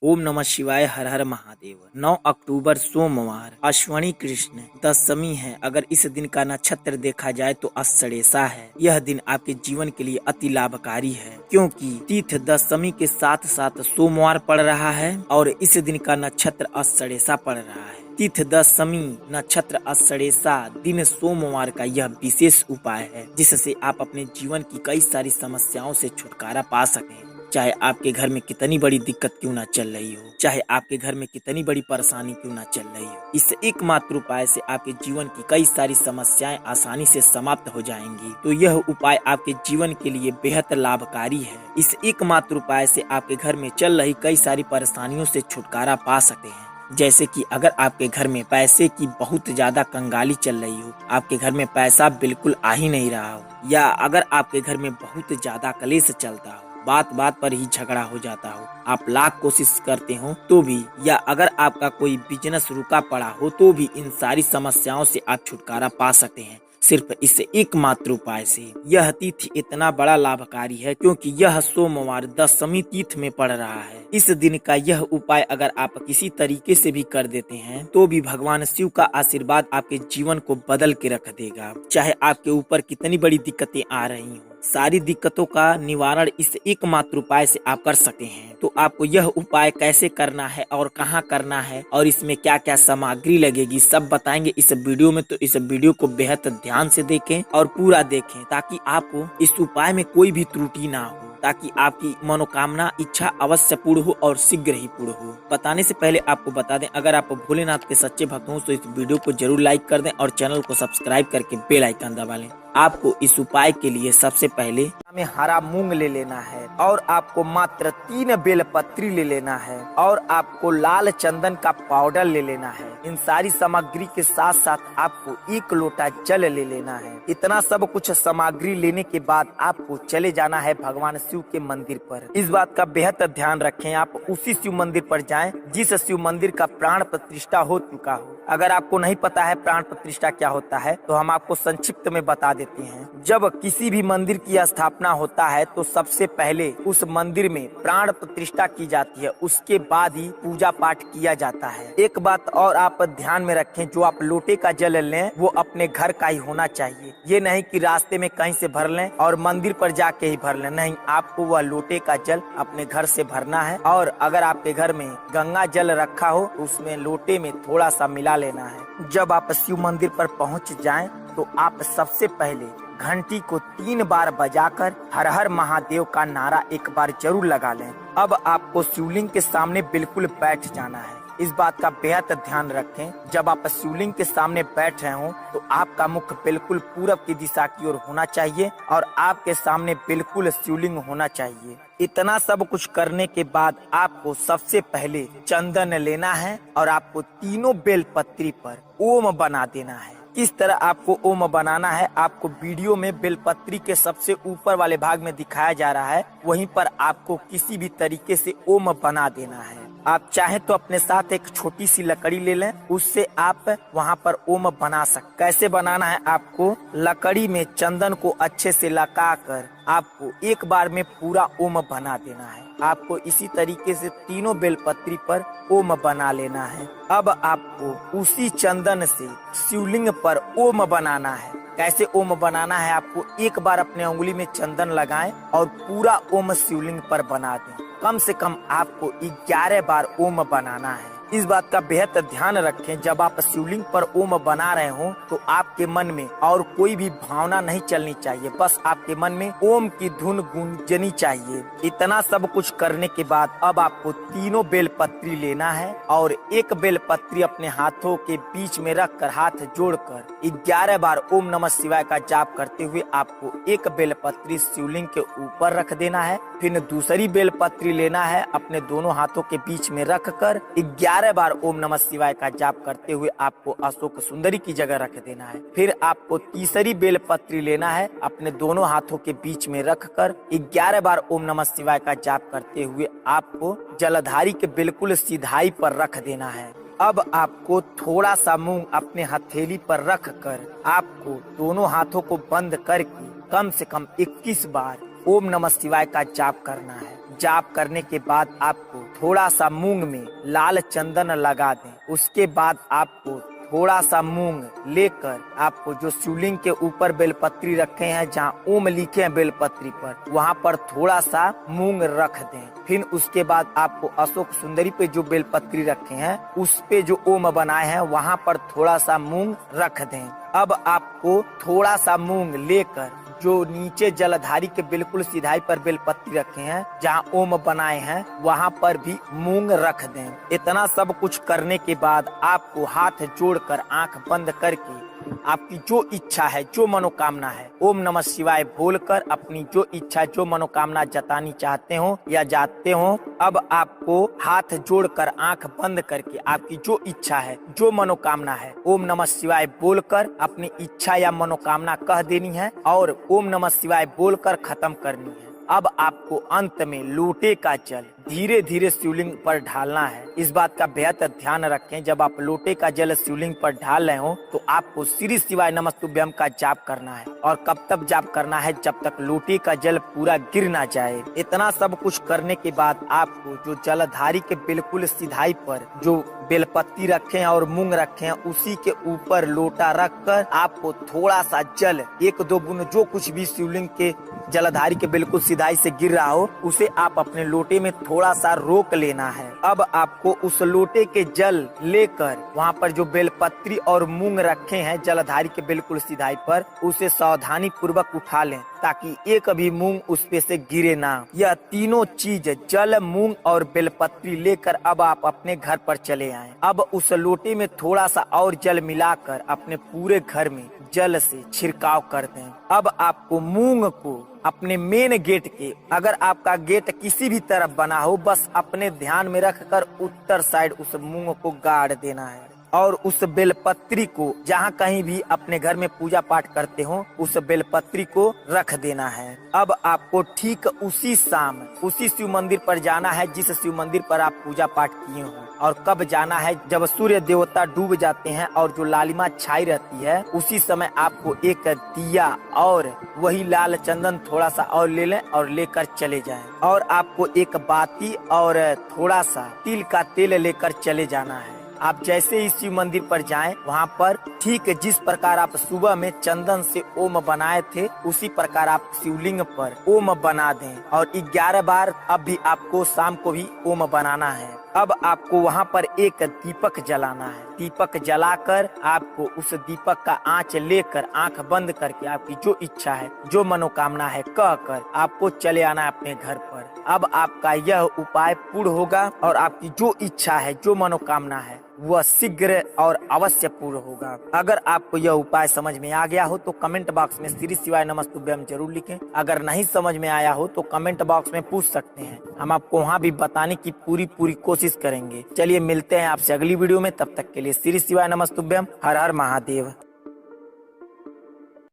ओम नमः शिवाय। हर हर महादेव। 9 अक्टूबर सोमवार, अश्वनी कृष्ण दशमी है। अगर इस दिन का नक्षत्र देखा जाए तो अषाढ़ेसा है। यह दिन आपके जीवन के लिए अति लाभकारी है, क्योंकि तीर्थ दशमी के साथ साथ सोमवार पड़ रहा है और इस दिन का नक्षत्र अषाढ़ेसा पड़ रहा है। तीर्थ दशमी नक्षत्र अषाढ़ेसा दिन सोमवार का यह विशेष उपाय है, जिससे आप अपने जीवन की कई सारी समस्याओं से छुटकारा पा सकें। चाहे आपके घर में कितनी बड़ी दिक्कत क्यों ना चल रही हो, चाहे आपके घर में कितनी बड़ी परेशानी क्यों ना चल रही हो, इस एकमात्र उपाय से आपके जीवन की कई सारी समस्याएं आसानी से समाप्त हो जाएंगी। तो यह उपाय आपके जीवन के लिए बेहद लाभकारी है। इस एकमात्र उपाय से आपके घर में चल रही कई सारी परेशानियों से छुटकारा पा सकते हैं। जैसे कि अगर आपके घर में पैसे की बहुत ज्यादा कंगाली चल रही हो, आपके घर में पैसा बिल्कुल आ ही नहीं रहा हो, या अगर आपके घर में बहुत ज्यादा कलेश चलता हो, बात बात पर ही झगड़ा हो जाता हो, आप लाख कोशिश करते हो तो भी, या अगर आपका कोई बिजनेस रुका पड़ा हो तो भी, इन सारी समस्याओं से आप छुटकारा पा सकते हैं सिर्फ इस एकमात्र उपाय से। यह तिथि इतना बड़ा लाभकारी है क्योंकि यह सोमवार दशमी तिथि में पड़ रहा है। इस दिन का यह उपाय अगर आप किसी तरीके से भी कर देते हैं तो भी भगवान शिव का आशीर्वाद आपके जीवन को बदल के रख देगा। चाहे आपके ऊपर कितनी बड़ी दिक्कतें आ रही हो, सारी दिक्कतों का निवारण इस एकमात्र उपाय से आप कर सकते हैं। तो आपको यह उपाय कैसे करना है और कहाँ करना है और इसमें क्या क्या सामग्री लगेगी, सब बताएंगे इस वीडियो में। तो इस वीडियो को बेहद ध्यान से देखें और पूरा देखें, ताकि आपको इस उपाय में कोई भी त्रुटि ना हो, ताकि आपकी मनोकामना इच्छा अवश्य पूर्ण हो और शीघ्र ही पूर्ण हो। बताने से पहले आपको बता दें, अगर आप भोलेनाथ के सच्चे भक्त हो तो इस वीडियो को जरूर लाइक कर दें और चैनल को सब्सक्राइब करके बेल आइकन दबा लें। आपको इस उपाय के लिए सबसे पहले हमें हरा मूंग ले लेना है और आपको मात्र 3 बेलपत्री ले लेना है और आपको लाल चंदन का पाउडर ले लेना है। इन सारी सामग्री के साथ साथ आपको 1 लोटा जल ले लेना है। इतना सब कुछ सामग्री लेने के बाद आपको चले जाना है भगवान शिव के मंदिर पर। इस बात का बेहद ध्यान रखें, आप उसी शिव मंदिर पर जाएं जिस शिव मंदिर का प्राण प्रतिष्ठा हो चुका हो। अगर आपको नहीं पता है प्राण प्रतिष्ठा क्या होता है तो हम आपको संक्षिप्त में बता देते हैं। जब किसी भी मंदिर की स्थापना होता है तो सबसे पहले उस मंदिर में प्राण प्रतिष्ठा की जाती है, उसके बाद ही पूजा पाठ किया जाता है। एक बात और आप ध्यान में रखें, जो आप लोटे का जल लें वो अपने घर का ही होना चाहिए। ये नहीं कि रास्ते में कहीं से भर लें और मंदिर पर जाके ही भर लें, नहीं, आपको वह लोटे का जल अपने घर से भरना है। और अगर आपके घर में गंगा जल रखा हो तो उसमें लोटे में थोड़ा सा मिला लेना है। जब आप शिव मंदिर पर पहुंच जाएं तो आप सबसे पहले घंटी को 3 बार बजाकर हर हर महादेव का नारा एक बार जरूर लगा लें। अब आपको शिवलिंग के सामने बिल्कुल बैठ जाना है। इस बात का बेहद ध्यान रखें, जब आप शिवलिंग के सामने बैठ रहे हो तो आपका मुख बिल्कुल पूरब की दिशा की ओर होना चाहिए और आपके सामने बिल्कुल शिवलिंग होना चाहिए। इतना सब कुछ करने के बाद आपको सबसे पहले चंदन लेना है और आपको तीनों बेलपत्री पर ओम बना देना है। किस तरह आपको ओम बनाना है आपको वीडियो में बेलपत्री के सबसे ऊपर वाले भाग में दिखाया जा रहा है, वहीं पर आपको किसी भी तरीके से ओम बना देना है। आप चाहे तो अपने साथ एक छोटी सी लकड़ी ले लें, उससे आप वहां पर ओम बना सकते। कैसे बनाना है, आपको लकड़ी में चंदन को अच्छे से लगाकर आपको एक बार में पूरा ओम बना देना है। आपको इसी तरीके से तीनों बेलपत्री पर ओम बना लेना है। अब आपको उसी चंदन से शिवलिंग पर ओम बनाना है। कैसे ओम बनाना है, आपको एक बार अपने उंगली में चंदन लगाएं और पूरा ओम शिवलिंग पर बना दें। कम से कम आपको 11 बार ओम बनाना है। इस बात का बेहद ध्यान रखें, जब आप शिवलिंग पर ओम बना रहे हो तो आपके मन में और कोई भी भावना नहीं चलनी चाहिए, बस आपके मन में ओम की धुन गूंजनी चाहिए। इतना सब कुछ करने के बाद अब आपको तीनों बेलपत्री लेना है और एक बेलपत्री अपने हाथों के बीच में रखकर हाथ जोड़कर 11 बार ओम नमः शिवाय का जाप करते हुए आपको एक बेलपत्री शिवलिंग के ऊपर रख देना है। फिर दूसरी बेलपत्री लेना है, अपने दोनों हाथों के बीच में रखकर 11 बार ओम नमः शिवाय का जाप करते हुए आपको अशोक सुंदरी की जगह रख देना है। फिर आपको तीसरी बेलपत्री लेना है, अपने दोनों हाथों के बीच में रखकर 11 बार ओम नमः शिवाय का जाप करते हुए आपको जलधारी के बिल्कुल सीधाई पर रख देना है। अब आपको थोड़ा सा मूंग अपने हथेली पर रखकर आपको दोनों हाथों को बंद करके कम से कम 21 बार ओम नमः शिवाय का जाप करना है। जाप करने के बाद आपको थोड़ा सा मूंग में लाल चंदन लगा दें। उसके बाद आपको थोड़ा सा मूंग लेकर आपको जो शिवलिंग के ऊपर बेलपत्री रखे हैं, जहाँ ओम लिखे हैं बेलपत्री पर, वहाँ पर थोड़ा सा मूंग रख दें। फिर उसके बाद आपको अशोक सुंदरी पे जो बेलपत्री रखे हैं उस पे जो ओम बनाए हैं वहाँ पर थोड़ा सा मूंग रख दें। अब आपको थोड़ा सा मूंग लेकर जो नीचे जलधारी के बिल्कुल सिधाई पर बेलपत्री रखे हैं, जहाँ ओम बनाए हैं, वहाँ पर भी मूंग रख दें। इतना सब कुछ करने के बाद आपको हाथ जोड़कर आंख बंद करके आपकी जो इच्छा है, जो मनोकामना है, ओम नमः शिवाय बोलकर अपनी जो इच्छा, जो मनोकामना जतानी चाहते हो या जाते हो, अब आपको हाथ जोड़कर आंख बंद करके आपकी जो इच्छा है, जो मनोकामना है, ओम नमः शिवाय बोलकर अपनी इच्छा या मनोकामना कह देनी है और ओम नमः शिवाय बोलकर खत्म करनी है। अब आपको अंत में लोटे का जल धीरे धीरे शिवलिंग पर ढालना है। इस बात का बेहद ध्यान रखें, जब आप लोटे का जल शिवलिंग पर ढाल रहे हो तो आपको श्री शिवाय नमस्तुभ्यम का जाप करना है। और कब तक जाप करना है? जब तक लोटे का जल पूरा गिर ना जाए। इतना सब कुछ करने के बाद आपको जो जलधारी के बिल्कुल सिधाई पर जो बेलपत्ती रखे हैं और मूंग रखे हैं, उसी के ऊपर लोटा रखकर आपको थोड़ा सा जल, एक दो बूंद, जो कुछ भी शिवलिंग के जलधारी के बिल्कुल सिधाई से गिर रहा हो, उसे आप अपने लोटे में थोड़ा सा रोक लेना है। अब आपको उस लोटे के जल लेकर वहाँ पर जो बेलपत्री और मूंग रखे हैं जलधारी के बिल्कुल सिधाई पर, उसे सावधानी पूर्वक उठा लें ताकि एक भी मूंग उस पे से गिरे ना। यह तीनों चीज, जल, मूंग और बेलपत्री लेकर अब आप अपने घर पर चले आएं। अब उस लोटे में थोड़ा सा और जल मिलाकर अपने पूरे घर में जल से छिड़काव कर दें। अब आपको मूंग को अपने मेन गेट के, अगर आपका गेट किसी भी तरफ बना हो, बस अपने ध्यान में रखकर उत्तर साइड उस मूंग को गाड़ देना है और उस बेलपत्री को जहाँ कहीं भी अपने घर में पूजा पाठ करते हो, उस बेलपत्री को रख देना है। अब आपको ठीक उसी शाम उसी शिव मंदिर पर जाना है जिस शिव मंदिर पर आप पूजा पाठ किए हो। और कब जाना है? जब सूर्य देवता डूब जाते हैं और जो लालिमा छाई रहती है, उसी समय आपको एक दिया और वही लाल चंदन थोड़ा सा और ले लें और लेकर चले जाएं। और आपको एक बाती और थोड़ा सा तिल का तेल लेकर चले जाना है। आप जैसे ही शिव मंदिर पर जाएं, वहाँ पर ठीक जिस प्रकार आप सुबह में चंदन से ओम बनाए थे, उसी प्रकार आप शिवलिंग पर ओम बना दें और 11 बार अब भी आपको शाम को भी ओम बनाना है। अब आपको वहाँ पर एक दीपक जलाना है। दीपक जलाकर आपको उस दीपक का आंच लेकर आंख बंद करके आपकी जो इच्छा है, जो मनोकामना है, कहकर आपको चले आना है अपने घर पर। अब आपका यह उपाय पूर्ण होगा और आपकी जो इच्छा है, जो मनोकामना है, वह शीघ्र और अवश्य पूर्ण होगा। अगर आपको यह उपाय समझ में आ गया हो तो कमेंट बॉक्स में श्री शिवाय नमस्तुभ्यम जरूर लिखें। अगर नहीं समझ में आया हो तो कमेंट बॉक्स में पूछ सकते हैं, हम आपको वहाँ भी बताने की पूरी कोशिश करेंगे। चलिए मिलते हैं आपसे अगली वीडियो में, तब तक के लिए श्री शिवाय नमस्तुभ्यम। हर हर महादेव।